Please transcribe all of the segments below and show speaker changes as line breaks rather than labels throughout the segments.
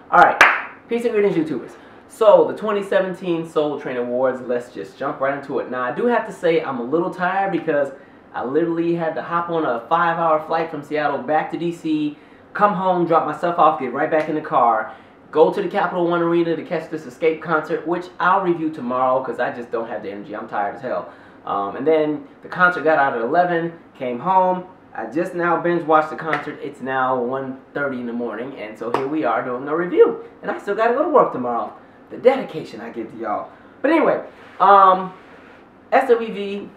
Alright, peace and greetings, YouTubers. So, the 2017 Soul Train Awards, let's just jump right into it. Now, I do have to say I'm a little tired because I literally had to hop on a 5-hour flight from Seattle back to DC, come home, drop my stuff off, get right back in the car, go to the Capital One Arena to catch this Escape concert, which I'll review tomorrow because I just don't have the energy. I'm tired as hell. And then the concert got out at 11, came home. I just now binge watched the concert. It's now 1:30 in the morning, and so here we are doing a review. And I still got to go to work tomorrow. The dedication I give to y'all. But anyway, SWV,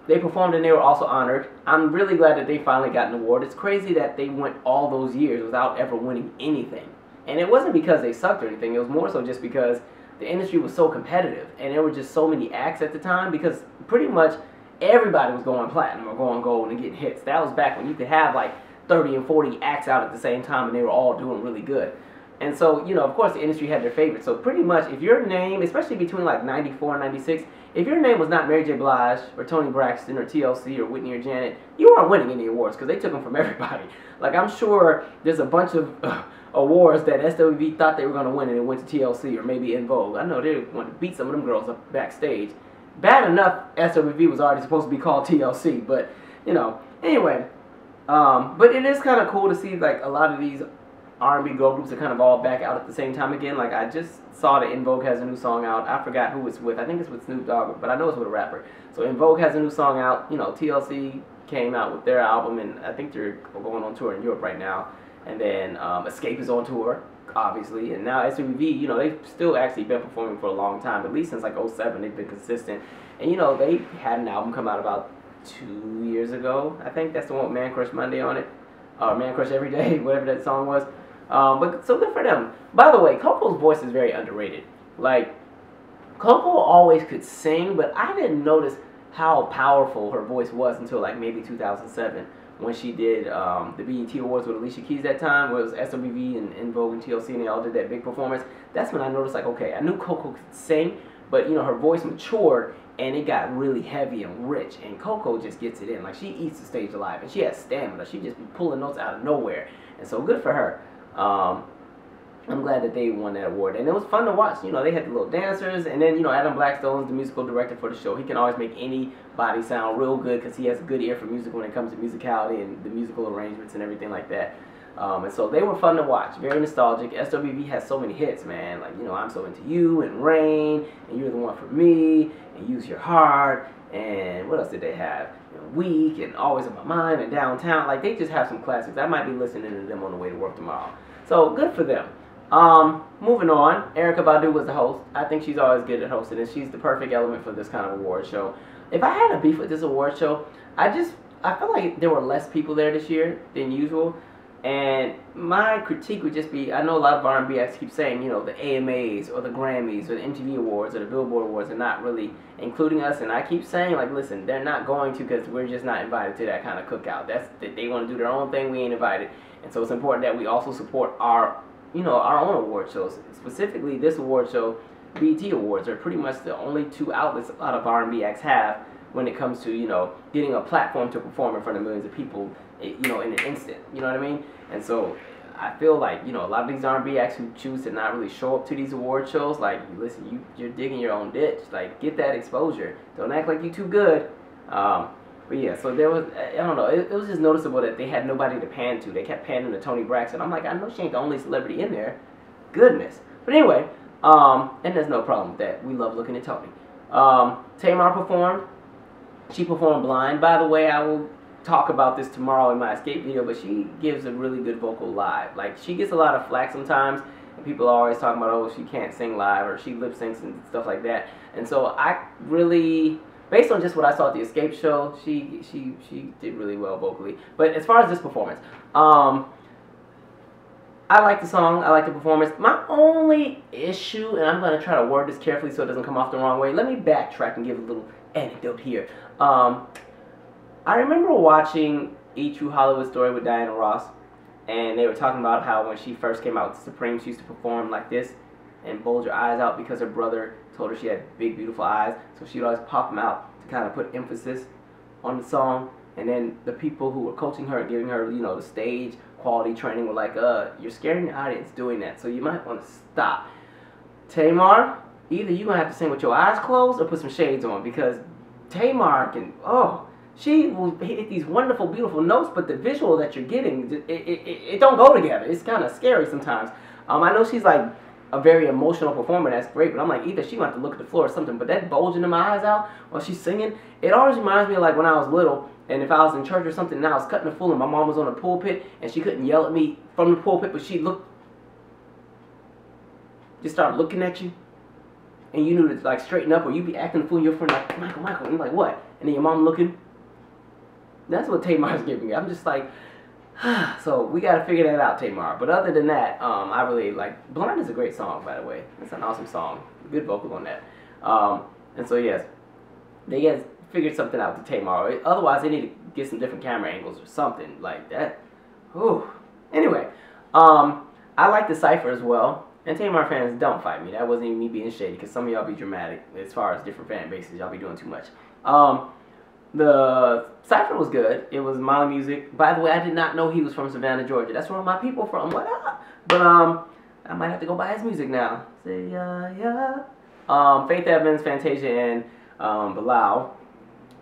they performed and they were also honored. I'm really glad that they finally got an award. It's crazy that they went all those years without ever winning anything. And it wasn't because they sucked or anything. It was more so just because the industry was so competitive, and there were just so many acts at the time, because pretty much everybody was going platinum or going gold and getting hits. That was back when you could have like 30 and 40 acts out at the same time and they were all doing really good. And so, you know, of course the industry had their favorites. So pretty much if your name, especially between like 94 and 96, if your name was not Mary J. Blige or Toni Braxton or TLC or Whitney or Janet, you weren't winning any awards because they took them from everybody. Like, I'm sure there's a bunch of awards that SWV thought they were going to win and it went to TLC or maybe En Vogue. I know they wanted to beat some of them girls up backstage. Bad enough SWV was already supposed to be called TLC, but, you know, anyway. But it is kind of cool to see, like, a lot of these R&B girl groups are kind of all back out at the same time again. Like, I just saw that En Vogue has a new song out. I forgot who it's with. I think it's with Snoop Dogg, but I know it's with a rapper. So En Vogue has a new song out. You know, TLC came out with their album, and I think they're going on tour in Europe right now. And then Escape is on tour, obviously, and now SWV, you know, they've still actually been performing for a long time, at least since like 07. They've been consistent, and you know, they had an album come out about 2 years ago. I think that's the one with Man Crush Monday on it, or Man Crush Every Day, whatever that song was. But so good for them. By the way, Coco's voice is very underrated. Like, Coco always could sing, but I didn't notice how powerful her voice was until like maybe 2007. When she did the BET Awards with Alicia Keys that time, where it was SWV and En Vogue and TLC, and they all did that big performance. That's when I noticed, like, okay, I knew Coco could sing, but, you know, her voice matured, and it got really heavy and rich, and Coco just gets it in. Like, she eats the stage alive, and she has stamina. She just be pulling notes out of nowhere, and so good for her. I'm glad that they won that award, and it was fun to watch. You know, they had the little dancers, and then, you know, Adam Blackstone's the musical director for the show. He can always make anybody sound real good because he has a good ear for music when it comes to musicality and the musical arrangements and everything like that. And so they were fun to watch, very nostalgic. SWV has so many hits, man. Like, you know, I'm So Into You and Rain and You're the One for Me and Use Your Heart, and what else did they have? You know, Weak and Always on My Mind and Downtown. Like, they just have some classics. I might be listening to them on the way to work tomorrow. So good for them. Moving on, Erykah Badu was the host. I think she's always good at hosting, and she's the perfect element for this kind of award show. If I had a beef with this award show, I felt like there were less people there this year than usual, and my critique would just be, I know a lot of R&B acts keep saying, you know, the AMAs or the Grammys or the MTV Awards or the Billboard Awards are not really including us, and I keep saying, like, listen, they're not going to because we're just not invited to that kind of cookout. They want to do their own thing, we ain't invited, and so it's important that we also support our, you know, our own award shows. Specifically, this award show, BET Awards, are pretty much the only two outlets a lot of R&B acts have when it comes to, you know, getting a platform to perform in front of millions of people, you know, in an instant. You know what I mean? And so I feel like, you know, a lot of these R&B acts who choose to not really show up to these award shows, like, listen, you're digging your own ditch. Like, get that exposure. Don't act like you're too good. But yeah, so there was, I don't know, it was just noticeable that they had nobody to pan to. They kept panning to Toni Braxton. I'm like, I know she ain't the only celebrity in there. Goodness. But anyway, and there's no problem with that. We love looking at Toni. Tamar performed. She performed blind. By the way, I will talk about this tomorrow in my Escape video, but she gives a really good vocal live. Like, she gets a lot of flack sometimes, and people are always talking about, oh, she can't sing live, or she lip syncs and stuff like that. And so I really, based on just what I saw at the Escape show, she did really well vocally. But as far as this performance, I like the song, I like the performance. My only issue, and I'm going to try to word this carefully so it doesn't come off the wrong way. Let me backtrack and give a little anecdote here. I remember watching E! True Hollywood Story with Diana Ross, and they were talking about how when she first came out with Supreme, she used to perform like this and bulge her eyes out because her brother told her she had big, beautiful eyes, so she'd always pop them out to kind of put emphasis on the song. And then the people who were coaching her and giving her, you know, the stage quality training were like, you're scaring the audience doing that, so you might want to stop. Tamar, either you're going to have to sing with your eyes closed or put some shades on, because Tamar can, she will hit these wonderful, beautiful notes, but the visual that you're getting, it don't go together. It's kind of scary sometimes. I know she's like a very emotional performer, that's great, but I'm like, either she might have to look at the floor or something, but that bulging in my eyes out while she's singing, it always reminds me of like when I was little, and if I was in church or something and I was cutting the fool and my mom was on the pulpit and she couldn't yell at me from the pulpit, but she just started looking at you, and you knew to like straighten up, or you'd be acting the fool and your friend like, Michael, and you're like, what? And then your mom looking. That's what Tamar's giving me. I'm just like, so we got to figure that out, Tamar. But other than that, I really like, Blind is a great song, by the way. It's an awesome song. Good vocal on that. And so, yes, they guys figured something out to Tamar. Otherwise, they need to get some different camera angles or something like that. Whew. Anyway, I like the Cypher as well. And Tamar fans, don't fight me. That wasn't even me being shady, because some of y'all be dramatic as far as different fan bases. Y'all be doing too much. The Cypher was good. It was my music. By the way, I did not know he was from Savannah, Georgia. That's where my people from. What up? But I might have to go buy his music now. Say yeah. Faith Evans, Fantasia, and Bilal.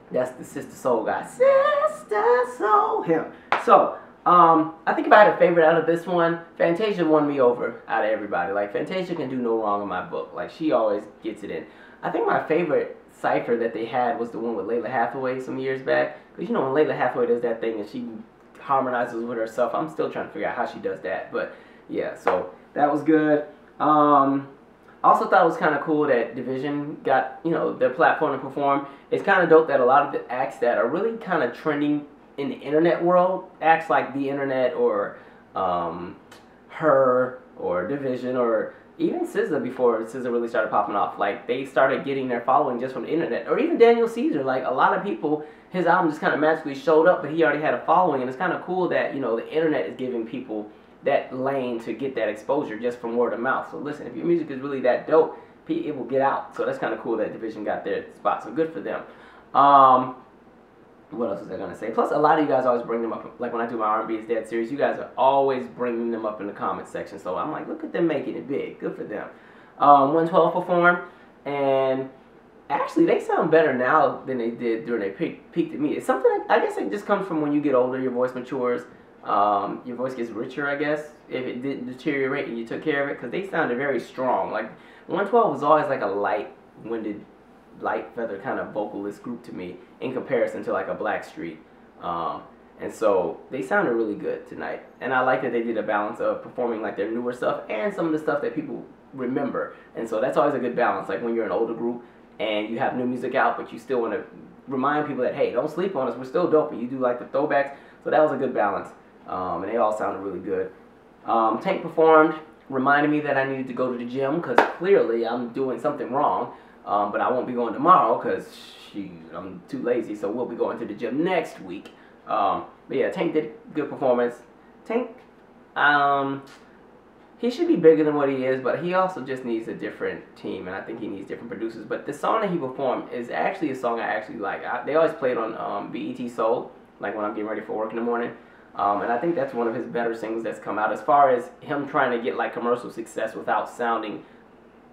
That's the Sister Soul guy. Sister Soul, him. So I think if I had a favorite out of this one, Fantasia won me over out of everybody. Like, Fantasia can do no wrong in my book. Like, she always gets it in. I think my favorite Cypher that they had was the one with Layla Hathaway some years back. Because, you know, when Layla Hathaway does that thing and she harmonizes with herself, I'm still trying to figure out how she does that. But, yeah, so that was good. Also thought it was kind of cool that Division got, you know, their platform to perform. It's kind of dope that a lot of the acts that are really kind of trending in the internet world, acts like The Internet or Her or Division or even SZA, before SZA really started popping off, like, they started getting their following just from the internet. Or even Daniel Caesar, like, a lot of people, his album just kind of magically showed up, but he already had a following, and it's kind of cool that, you know, the internet is giving people that lane to get that exposure just from word of mouth. So listen, if your music is really that dope, it will get out. So that's kind of cool that Division got their spot, so good for them. What else was I going to say? Plus, a lot of you guys always bring them up. Like, when I do my R&B is Dead series, you guys are always bringing them up in the comment section. So I'm like, look at them making it big. Good for them. 112 performed, and actually, they sound better now than they did during their peak to me. It's something, I guess it just comes from when you get older, your voice matures, your voice gets richer, I guess, if it didn't deteriorate and you took care of it, because they sounded very strong. Like, 112 was always like a light-winded, light feather kind of vocalist group to me in comparison to like a Blackstreet, and so they sounded really good tonight, and I like that they did a balance of performing like their newer stuff and some of the stuff that people remember, and so that's always a good balance, like when you're an older group and you have new music out but you still want to remind people that, hey, don't sleep on us, we're still dope, and you do like the throwbacks, so that was a good balance, and they all sounded really good. Tank performed, reminded me that I needed to go to the gym because clearly I'm doing something wrong. But I won't be going tomorrow because I'm too lazy, so we'll be going to the gym next week. But yeah, Tank did good performance. Tank, he should be bigger than what he is, but he also just needs a different team, and I think he needs different producers. But the song that he performed is actually a song I actually like. They always play it on BET Soul, like when I'm getting ready for work in the morning. And I think that's one of his better singles that's come out, as far as him trying to get like commercial success without sounding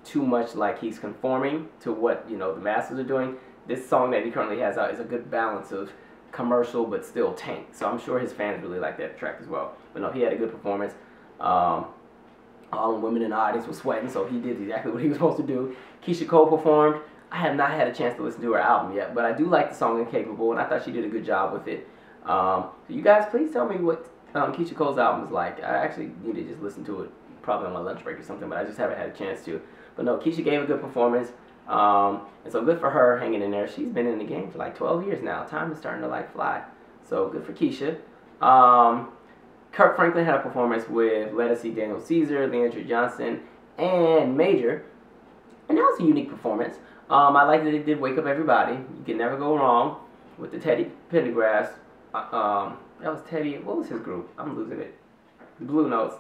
too much like he's conforming to what, you know, the masses are doing. This song that he currently has out is a good balance of commercial but still Tank. So I'm sure his fans really like that track as well. But no, he had a good performance. All the women in the audience were sweating, so he did exactly what he was supposed to do. Keyshia Cole performed. I have not had a chance to listen to her album yet, but I do like the song Incapable, and I thought she did a good job with it. So you guys, please tell me what Keyshia Cole's album is like. I actually need to just listen to it probably on my lunch break or something, but I just haven't had a chance to. But no, Keyshia gave a good performance, and so good for her hanging in there. She's been in the game for like 12 years now. Time is starting to like fly. So good for Keyshia. Kirk Franklin had a performance with Ledisi, Daniel Caesar, Leandra Johnson, and Major, and that was a unique performance. I like that it did Wake Up Everybody. You can never go wrong with the Teddy Pendergrass. That was Teddy. What was his group? I'm losing it. Blue Notes.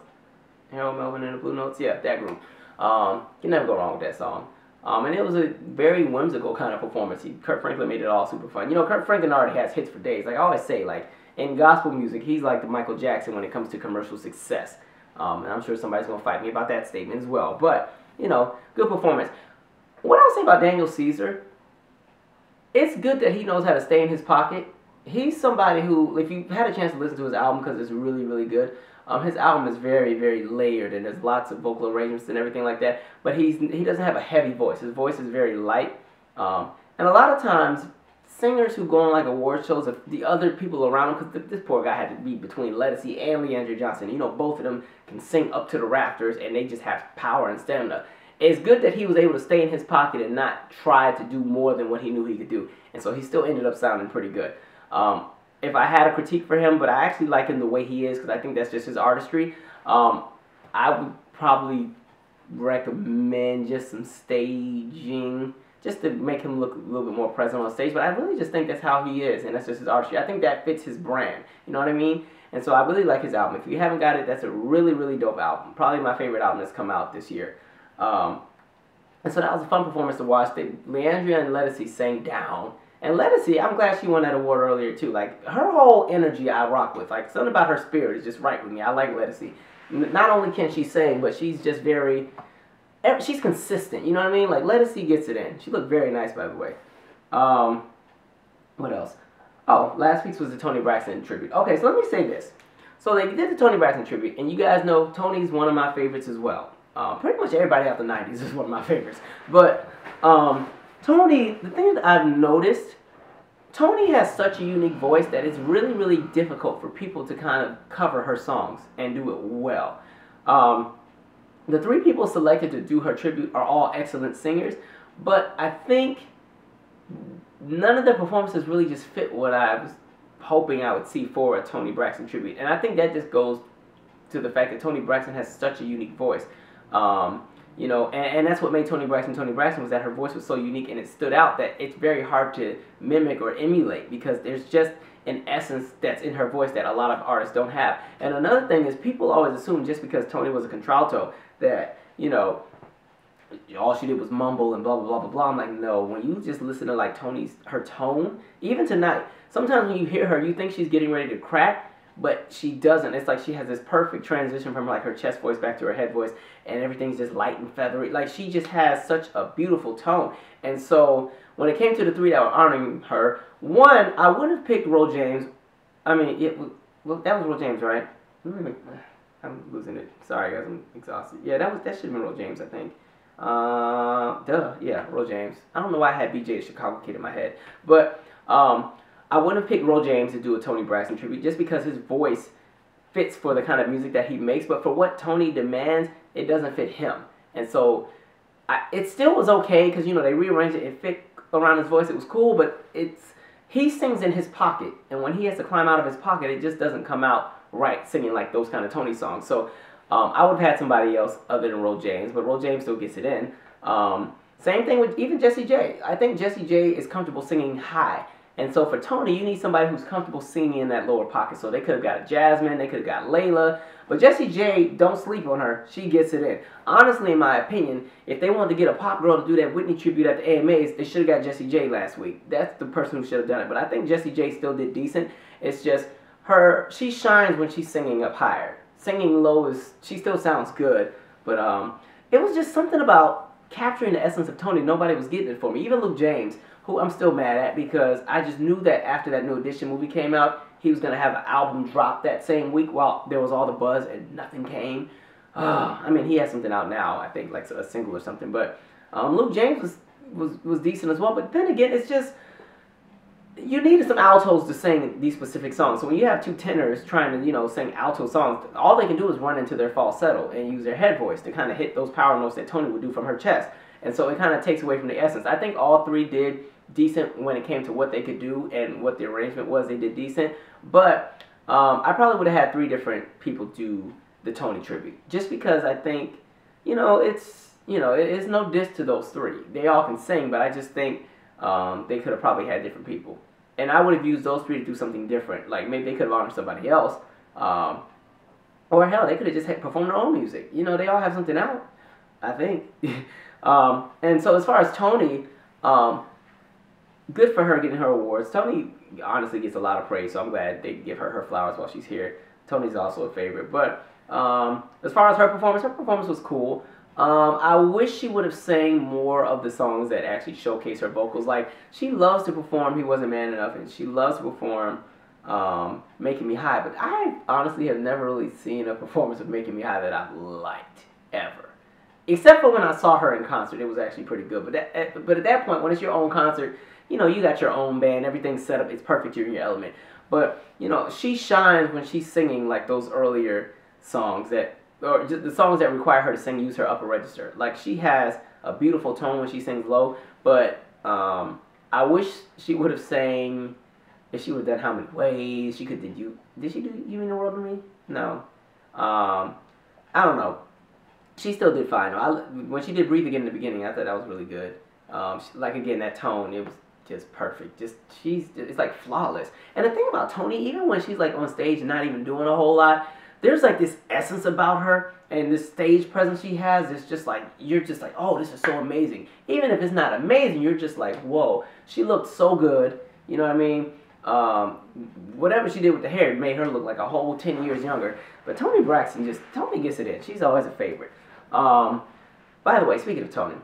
Harold Melvin and the Blue Notes. Yeah, that group. You can never go wrong with that song. And it was a very whimsical kind of performance. Kirk Franklin made it all super fun. You know, Kirk Franklin already has hits for days. Like I always say, like, in gospel music, he's like the Michael Jackson when it comes to commercial success. And I'm sure somebody's going to fight me about that statement as well. But, you know, good performance. What I'll say about Daniel Caesar, it's good that he knows how to stay in his pocket. He's somebody who, if you've had a chance to listen to his album, because it's really, really good, his album is very, very layered, and there's lots of vocal arrangements and everything like that. But he doesn't have a heavy voice. His voice is very light. And a lot of times, singers who go on like award shows, if the other people around him, because this poor guy had to be between Lettucey and Leandria Johnson. You know, both of them can sing up to the rafters, and they just have power and stamina. It's good that he was able to stay in his pocket and not try to do more than what he knew he could do. And so he still ended up sounding pretty good. If I had a critique for him, but I actually like him the way he is because I think that's just his artistry, I would probably recommend just some staging just to make him look a little bit more present on stage. But I really just think that's how he is, and that's just his artistry. I think that fits his brand. You know what I mean? And so I really like his album. If you haven't got it, that's a really, really dope album. Probably my favorite album that's come out this year. And so that was a fun performance to watch. Leandria and Lettucey sang down. And Lettucey, I'm glad she won that award earlier too. Like, her whole energy I rock with. Like, something about her spirit is just right with me. I like Lettucey. Not only can she sing, but she's just very... She's consistent, you know what I mean? Like, Lettucey gets it in. She looked very nice, by the way. What else? Oh, last week's was the Toni Braxton tribute. Okay, so let me say this. So they did the Toni Braxton tribute, and you guys know Toni's one of my favorites as well. Pretty much everybody out the 90s is one of my favorites. But Toni, the thing that I've noticed, Toni has such a unique voice that it's really, really difficult for people to kind of cover her songs and do it well. The three people selected to do her tribute are all excellent singers, but I think none of their performances really just fit what I was hoping I would see for a Toni Braxton tribute. And I think that just goes to the fact that Toni Braxton has such a unique voice. You know, and that's what made Toni Braxton was that her voice was so unique and it stood out that it's very hard to mimic or emulate because there's just an essence that's in her voice that a lot of artists don't have. And another thing is people always assume just because Toni was a contralto that, you know, all she did was mumble and blah, blah, blah, blah, blah. I'm like, no, when you just listen to like her tone, even tonight, sometimes when you hear her, you think she's getting ready to crack, but she doesn't. It's like she has this perfect transition from like her chest voice back to her head voice, and everything's just light and feathery. Like, she just has such a beautiful tone. And so when it came to the three that were honoring her, one, I would have picked Ro James. I mean, well, that was Ro James, right? I'm losing it. Sorry, guys, I'm exhausted. Yeah, that should have been Ro James, I think. Yeah, Ro James. I don't know why I had BJ Chicago Kid in my head, but I wouldn't have picked Ro James to do a Toni Braxton tribute just because his voice fits for the kind of music that he makes, but for what Toni demands, it doesn't fit him. And so it still was okay because, you know, they rearranged it. It fit around his voice. It was cool, but he sings in his pocket, and when he has to climb out of his pocket, it just doesn't come out right singing like those kind of Toni songs. So I would have had somebody else other than Ro James, but Ro James still gets it in. Same thing with even Jessie J. I think Jessie J is comfortable singing high. And so for Toni, you need somebody who's comfortable singing in that lower pocket. So they could have got Jasmine, they could have got Layla. But Jessie J, don't sleep on her. She gets it in. Honestly, in my opinion, if they wanted to get a pop girl to do that Whitney tribute at the AMAs, they should have got Jessie J last week. That's the person who should have done it. But I think Jessie J still did decent. It's just she shines when she's singing up higher. Singing low she still sounds good. But it was just something about capturing the essence of Toni. Nobody was getting it for me. Even Luke James, who I'm still mad at because I just knew that after that New Edition movie came out, he was going to have an album drop that same week while there was all the buzz and nothing came. I mean, he has something out now, I think, like a single or something. But Luke James was decent as well. But then again, it's just, you needed some altos to sing these specific songs. So when you have two tenors trying to, you know, sing alto songs, all they can do is run into their falsetto and use their head voice to kind of hit those power notes that Toni would do from her chest. And so it kind of takes away from the essence. I think all three did decent when it came to what they could do and what the arrangement was. They did decent. But I probably would have had three different people do the Toni tribute. Just because I think, it's no diss to those three. They all can sing, but I just think they could have probably had different people. And I would have used those three to do something different. Like maybe they could have honored somebody else. Or hell, they could have just performed their own music. They all have something out, I think. And so as far as Toni, good for her getting her awards. Toni honestly gets a lot of praise, so I'm glad they give her flowers while she's here. Toni's also a favorite. But as far as her performance was cool. I wish she would have sang more of the songs that actually showcase her vocals. Like, she loves to perform He Wasn't Man Enough, and she loves to perform Making Me High. But I honestly have never really seen a performance of Making Me High that I've liked, ever. Except for when I saw her in concert. It was actually pretty good. But at that point, when it's your own concert, you know, you got your own band, everything's set up, it's perfect, you're in your element. But, you know, she shines when she's singing like those earlier songs or just the songs that require her to use her upper register. Like, she has a beautiful tone when she sings low, but I wish she would have sang, if she would have done How Many Ways, did she do You Mean the World to Me? No. I don't know. She still did fine. When she did Breathe Again in the beginning, I thought that was really good. Like, again, that tone, it was just perfect. It's like flawless. And the thing about Toni, even when she's like on stage and not even doing a whole lot, there's like this essence about her and this stage presence she has. It's just like, you're just like, oh, this is so amazing. Even if it's not amazing, you're just like, whoa, she looked so good. You know what I mean? Whatever she did with the hair made her look like a whole 10 years younger. But Toni Braxton, Toni gets it in. She's always a favorite. By the way, speaking of Toni,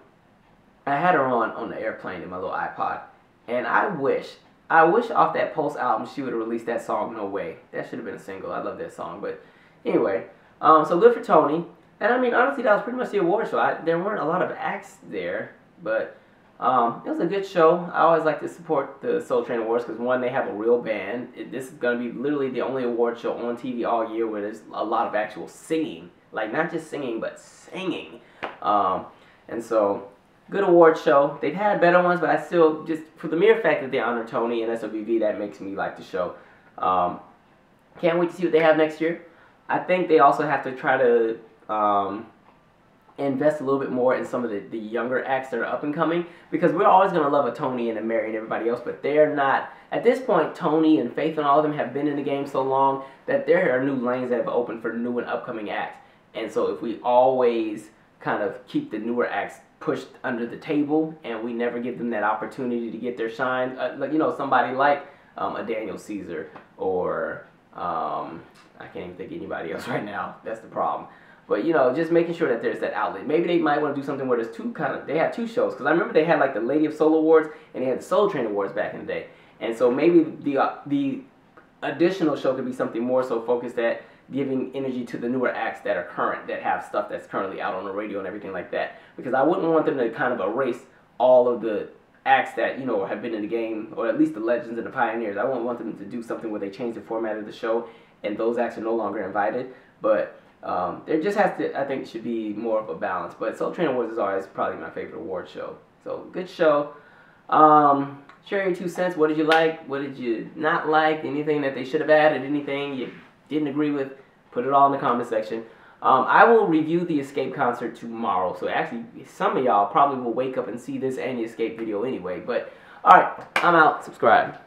I had her on the airplane in my little iPod, and I wish off that Pulse album she would have released that song No Way. That should have been a single. I love that song. But anyway, so good for Toni. And I mean, honestly, that was pretty much the award show. There weren't a lot of acts there, but it was a good show. I always like to support the Soul Train Awards because, one, they have a real band. This is going to be literally the only award show on TV all year where there's a lot of actual singing. Like, not just singing, but singing. And so, good award show. They've had better ones, but I still, just for the mere fact that they honor Toni and SWV, that makes me like the show. Can't wait to see what they have next year. I think they also have to try to invest a little bit more in some of the younger acts that are up and coming, because we're always going to love a Toni and a Mary and everybody else, but they're not. At this point, Toni and Faith and all of them have been in the game so long that there are new lanes that have opened for new and upcoming acts. And so if we always kind of keep the newer acts pushed under the table and we never give them that opportunity to get their shine, like, you know, somebody like a Daniel Caesar or I can't even think of anybody else right now. That's the problem. But, you know, just making sure that there's that outlet. Maybe they might want to do something where there's they have two shows. Because I remember they had like the Lady of Soul Awards and they had the Soul Train Awards back in the day. And so maybe the additional show could be something more so focused at giving energy to the newer acts that are current, that have stuff that's currently out on the radio and everything like that. Because I wouldn't want them to kind of erase all of the acts that, you know, have been in the game, or at least the legends and the pioneers. I wouldn't want them to do something where they change the format of the show and those acts are no longer invited. But there just has to, I think, should be more of a balance. But Soul Train Awards is always probably my favorite award show. So, good show. Share your 2 cents. What did you like? What did you not like? Anything that they should have added? Anything you didn't agree with? Put it all in the comment section. I will review the Escape concert tomorrow. So actually, some of y'all probably will wake up and see this and the Escape video anyway. But, alright, I'm out. Subscribe.